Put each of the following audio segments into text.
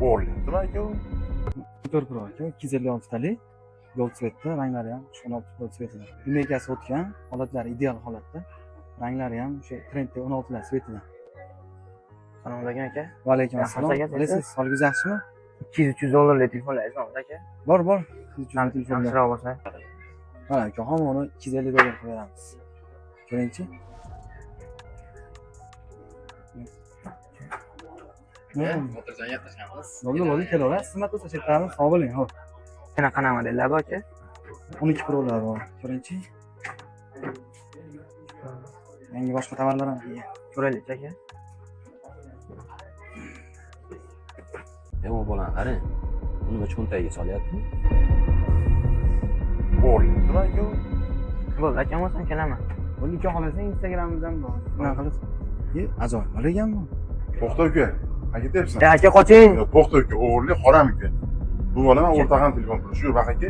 O'g'irlayaptimi aka u? 4 Pro aka, 256 talik. Gold svetda, ranglari ham 16 gold svetida. Lineykasi o'tgan, holatlari ideal holatda. Ranglari ham o'sha trendda 16 lar svetida. Salom aka aka. Va alaykum assalom. Qalaysiz? Sog'ligingiz yaxshimi? 200-300 dollarlik telefonlaringiz bormi aka? Bor. Kamchiroq bo'lsa. Ha, aka, hamma 250 dollar qilib beramiz. Ko'ringchi. Motordan gaplashganmiz. Bo'ldi, kelaver. Xizmat bo'lsa chetlarimiz sog' bo'ling, xo'p. Qanaqa modellar bor aka? 12 Pro'lar bor. Ko'ringchi. Yangi boshqa tovarlar ham kelgan. Ko'raylik aka. Yomon bolani qarang. Uni cho'ntagiga solyapti. O'g'irlayaptimi aka u? Bo'ldi aka, bo'lsin kelaman. Bo'ldi, aka xohlasang Instagramimizdan bor. Bunaqa qilib. Ajoyib bo'lagan bu. To'xta uka. Qayerga ketyapsan? Aka qoching. To'xta uka, o'g'irlik harom uka. Bu bola men o'rtag'an telefon qildi. Shu baq aka.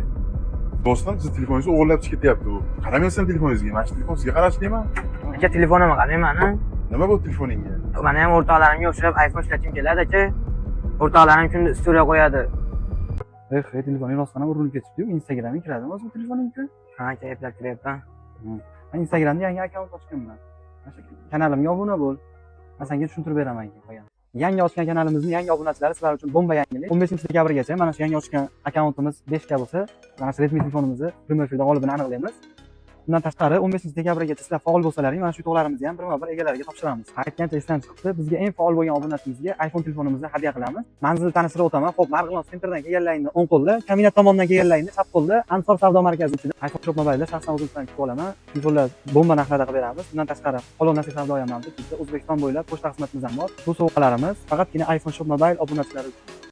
Do'stim, siz telefoningizni o'g'irlab chiqib ketyapti u. Qaramaysan telefoningizga. Mana shu telefon sizga qarashlayman. Aka telefonimni qarang mani. Nima bu telefoningga? Mana ham o'rtoqlarimga o'xshab iPhone ishlashim keladi aka. O'rtoqlarim kunda istoriya qo'yadi. Telefoning rostdan urinib ketibdi-yu. Instagramga kiradimi o'zi telefoningga? Ha aka, eplab kiryapman. Men Instagramda yangi akkaunt ochganman. Kanalimga obuna bo'l. Men senga tushuntirib beraman keyin. Yangi ochgan kanalimizni yangi obunachilari sizlar uchun bomba yangilik. 15-dekabrgacha mana shu yangi ochgan akkauntimiz 5 ga bo'lsa, mana shu Redmi telefonimizni premyer efirda g'olibini aniqlaymiz. Bundan tashqari 15-dekabrgacha sizlar faol bo'lsalaring, mana shu to'g'larimizni ham birma-bir egalariga topshiramiz. Aytgancha esdan chiqdi, bizga eng faol bo'lgan obunachimizga iPhone telefonimizni hadya qilamiz. Manzil tanishtirib o'taman. Xo'p, Marg'ilon sentrdan kelganlaringni o'ng qo'lda, Kaminat tomondan kelganlaringni chap qo'lda, Ansor savdo markazi ichida iPhone Shop Mobile'da shaxsan o'zimizdan kutib olaman. Telefonlar bomba narxlarda qilib beramiz. Bundan tashqari Qolon nasib savdo ham mavjud. Bizda O'zbekiston bo'ylab pochta xizmatimiz ham bor. Bu sovg'alarimiz faqatgina iPhone Shop Mobile obunachilari uchun.